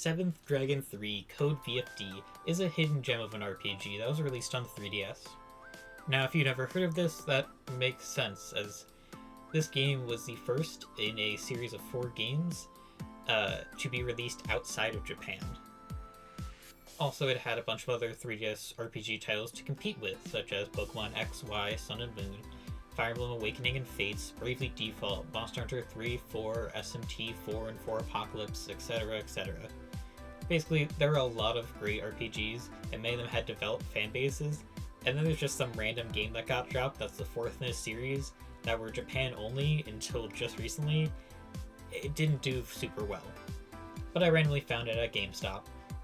Seventh Dragon 3 Code VFD is a hidden gem of an RPG that was released on the 3DS. Now, if you've never heard of this, that makes sense, as this game was the first in a series of 4 games to be released outside of Japan. Also, it had a bunch of other 3DS RPG titles to compete with, such as Pokemon X, Y, Sun and Moon, Fire Emblem Awakening and Fates, Bravely Default, Monster Hunter 3, 4, SMT 4 and 4 Apocalypse, etc., etc. Basically, there were a lot of great RPGs, and many of them had developed fan bases, and then there's just some random game that got dropped that's the 4th in a series that were Japan only until just recently. It didn't do super well. But I randomly found it at GameStop,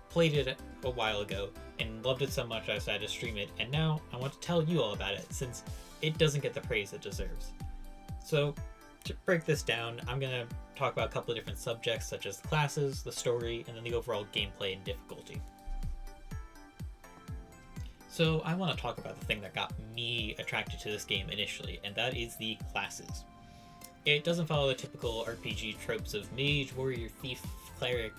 played it a while ago, and loved it so much I decided to stream it, and now I want to tell you all about it, since it doesn't get the praise it deserves. So, to break this down, I'm going to talk about a couple of different subjects, such as the classes, the story, and then the overall gameplay and difficulty. So, I want to talk about the thing that got me attracted to this game initially, and that is the classes. It doesn't follow the typical RPG tropes of mage, warrior, thief, cleric.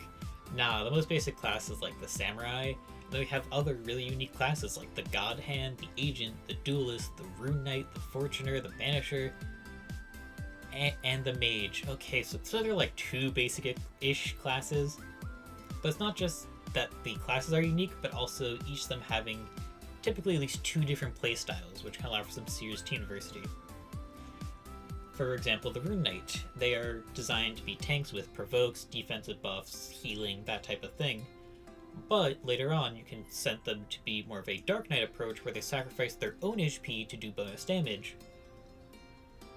Nah, the most basic class is like the samurai. Then we have other really unique classes like the God Hand, the Agent, the Duelist, the Rune Knight, the Fortuner, the Banisher, and the Mage. Okay, so they're like 2 basic-ish classes, but it's not just that the classes are unique, but also each of them having typically at least 2 different playstyles, which can allow for some serious team diversity. For example, the Rune Knight. They are designed to be tanks with provokes, defensive buffs, healing, that type of thing. But later on, you can set them to be more of a Dark Knight approach where they sacrifice their own HP to do bonus damage,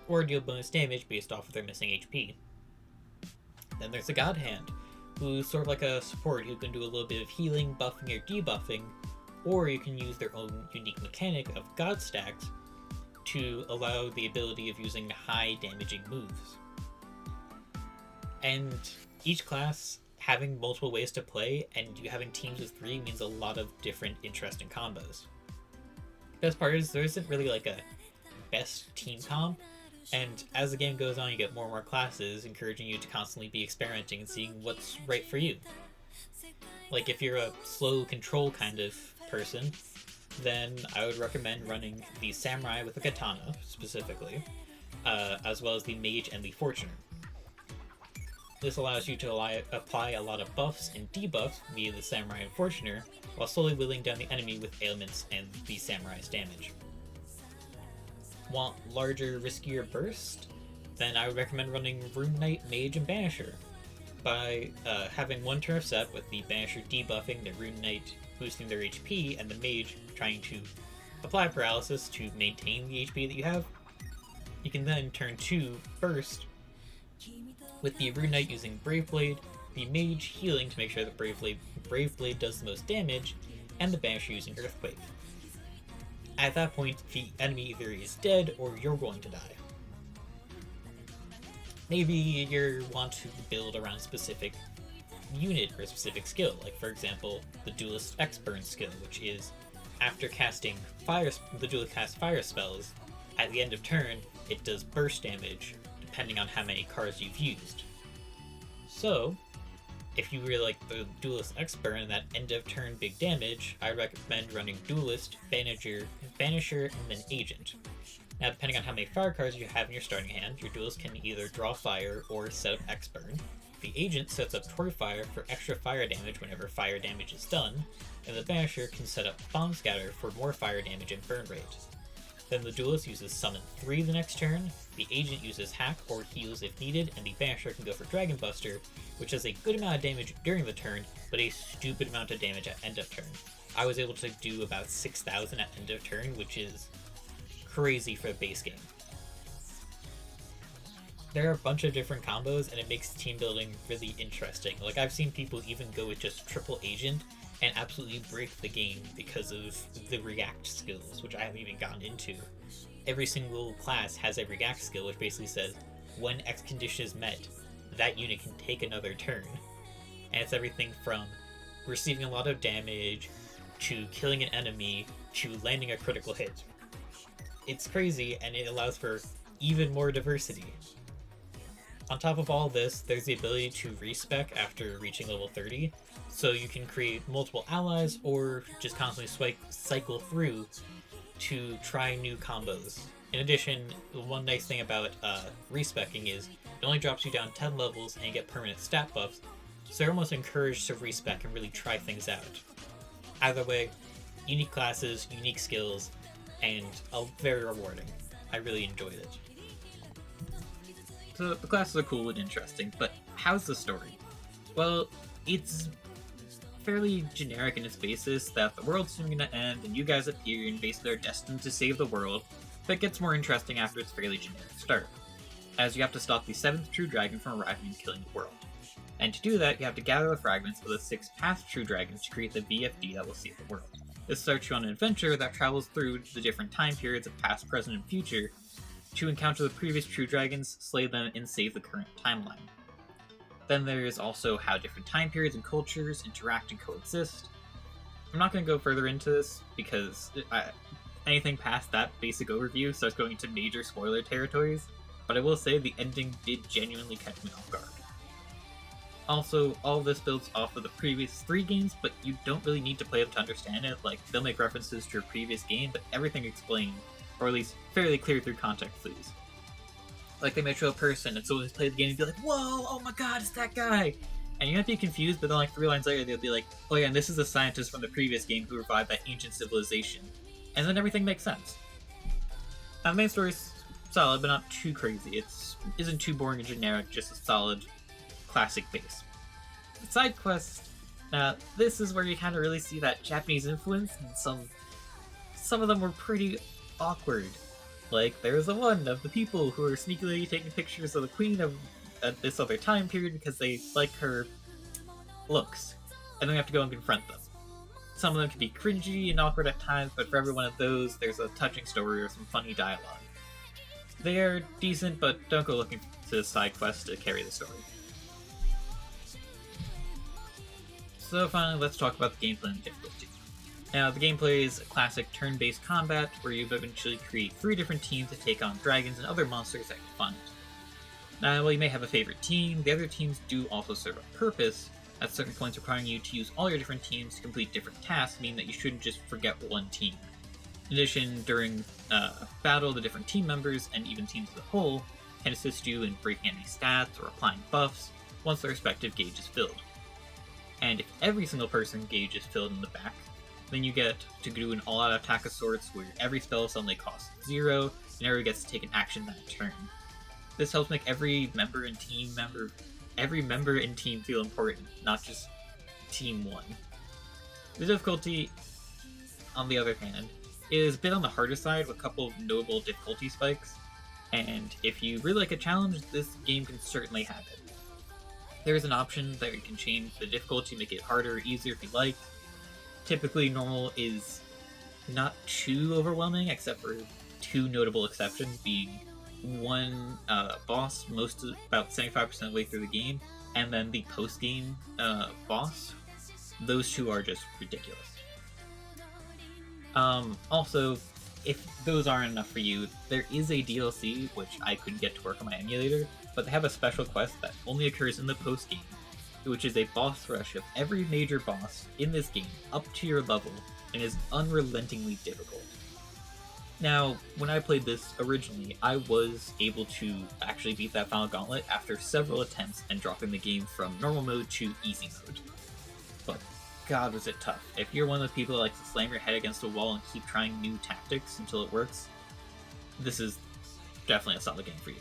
or deal bonus damage based off of their missing HP. Then there's the God Hand, who's sort of like a support who can do a little bit of healing, buffing, or debuffing, or you can use their own unique mechanic of God Stacks to allow the ability of using high damaging moves. And each class having multiple ways to play, and you having teams of 3 means a lot of different interesting combos. Best part is there isn't really like a best team comp, and as the game goes on you get more and more classes, encouraging you to constantly be experimenting and seeing what's right for you. Like if you're a slow control kind of person, then I would recommend running the Samurai with a Katana, specifically, as well as the Mage and the Fortuner. This allows you to apply a lot of buffs and debuffs via the Samurai and Fortuner, while slowly whittling down the enemy with ailments and the Samurai's damage. Want larger, riskier burst? Then I would recommend running Rune Knight, Mage, and Banisher. By having one turn of set with the Banisher debuffing, the Rune Knight boosting their HP, and the Mage trying to apply paralysis to maintain the HP that you have, you can then turn 2 burst with the Rune Knight using Brave Blade, the Mage healing to make sure that Brave Blade does the most damage, and the Banisher using Earthquake. At that point, the enemy either is dead or you're going to die. Maybe you want to build around a specific unit or a specific skill, like for example, the Duelist X-Burn skill, which is after casting the duelist casts fire spells, at the end of turn, it does burst damage, depending on how many cards you've used. So, if you really like the Duelist X-Burn and that end of turn big damage, I recommend running Duelist, Banisher, and then Agent. Now, depending on how many fire cards you have in your starting hand, your Duelist can either draw fire or set up X-Burn. The Agent sets up Toy Fire for extra fire damage whenever fire damage is done, and the Banisher can set up Bomb Scatter for more fire damage and burn rate. Then the Duelist uses Summon 3 the next turn, the Agent uses Hack or Heals if needed, and the Banisher can go for Dragon Buster, which does a good amount of damage during the turn, but a stupid amount of damage at end of turn. I was able to do about 6,000 at end of turn, which is crazy for the base game. There are a bunch of different combos, and it makes team building really interesting. Like, I've seen people even go with just triple Agent and absolutely break the game because of the react skills, which I haven't even gotten into. Every single class has a react skill, which basically says, when X condition is met, that unit can take another turn. And it's everything from receiving a lot of damage, to killing an enemy, to landing a critical hit. It's crazy, and it allows for even more diversity. On top of all this, there's the ability to respec after reaching level 30, so you can create multiple allies or just constantly cycle through to try new combos. In addition, one nice thing about respecing is it only drops you down 10 levels and you get permanent stat buffs, so you're almost encouraged to respec and really try things out. Either way, unique classes, unique skills, and very rewarding. I really enjoyed it. So the classes are cool and interesting, but how's the story? Well, it's fairly generic in its basis that the world's soon gonna end and you guys appear and basically are destined to save the world, but it gets more interesting after its fairly generic start, as you have to stop the 7th true dragon from arriving and killing the world. And to do that, you have to gather the fragments of the 6 past true dragons to create the VFD that will save the world. This starts you on an adventure that travels through the different time periods of past, present, and future to encounter the previous true dragons, slay them, and save the current timeline. Then there is also how different time periods and cultures interact and coexist. I'm not going to go further into this because anything past that basic overview starts going into major spoiler territories, but I will say the ending did genuinely catch me off guard. Also, all of this builds off of the previous 3 games, but you don't really need to play them to understand it. Like, they'll make references to your previous game, but everything explained, or at least fairly clear through context clues. Like, they might show a person, and someone who's played the game and be like, "Whoa, oh my god, it's that guy!" And you might be confused, but then like 3 lines later, they'll be like, "Oh yeah, and this is a scientist from the previous game who revived that ancient civilization." And then everything makes sense. Now, the main story's solid, but not too crazy. It isn't too boring and generic, just a solid, classic base. The side quests, this is where you kind of really see that Japanese influence, and some of them were pretty awkward. Like, there's the one of the people who are sneakily taking pictures of the queen of this other time period because they like her looks, and then we have to go and confront them. Some of them can be cringy and awkward at times, but for every one of those, there's a touching story or some funny dialogue. They are decent, but don't go looking to side quests to carry the story. So finally, let's talk about the gameplay and difficulty. Now, the gameplay is a classic turn-based combat where you eventually create 3 different teams to take on dragons and other monsters that you find. Now, while you may have a favorite team, the other teams do also serve a purpose, at certain points requiring you to use all your different teams to complete different tasks, meaning that you shouldn't just forget one team. In addition, during battle, the different team members, and even teams as a whole, can assist you in breaking enemy stats or applying buffs once their respective gauge is filled. And if every single person's gauge is filled in the back, then you get to do an all-out attack of sorts where every spell suddenly costs 0, and everyone gets to take an action that turn. This helps make every member in team feel important, not just Team 1. The difficulty, on the other hand, is a bit on the harder side with a couple of notable difficulty spikes, and if you really like a challenge, this game can certainly have it. There is an option that you can change the difficulty to make it harder or easier if you like. Typically, normal is not too overwhelming, except for 2 notable exceptions, being one boss about 75% of the way through the game, and then the post-game boss. Those 2 are just ridiculous. Also, if those aren't enough for you, there is a DLC, which I couldn't get to work on my emulator, but they have a special quest that only occurs in the post-game, which is a boss rush of every major boss in this game up to your level, and is unrelentingly difficult. Now, when I played this originally, I was able to actually beat that final gauntlet after several attempts and dropping the game from normal mode to easy mode. But god, was it tough. If you're one of those people that likes to slam your head against a wall and keep trying new tactics until it works, this is definitely a solid game for you.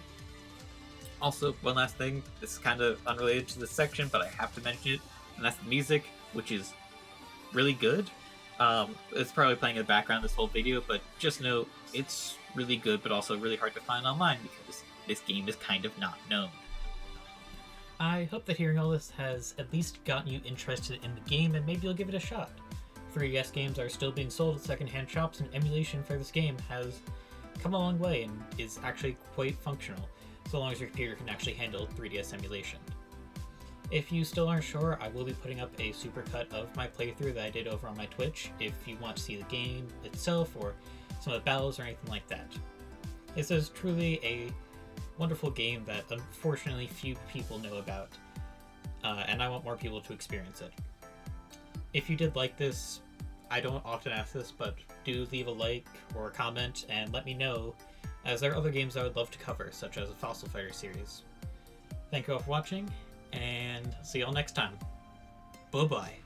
Also, one last thing, this is kind of unrelated to this section, but I have to mention it, and that's the music, which is really good. It's probably playing in the background this whole video, but just know it's really good, but also really hard to find online because this game is kind of not known. I hope that hearing all this has at least gotten you interested in the game, and maybe you'll give it a shot. 3DS games are still being sold at secondhand shops, and emulation for this game has come a long way and is actually quite functional, so long as your computer can actually handle 3DS emulation. If you still aren't sure, I will be putting up a supercut of my playthrough that I did over on my Twitch if you want to see the game itself or some of the battles or anything like that. This is truly a wonderful game that unfortunately few people know about, and I want more people to experience it. If you did like this, I don't often ask this, but do leave a like or a comment and let me know, as there are other games I would love to cover, such as the Fossil Fighter series. Thank you all for watching, and see you all next time. Bye-bye.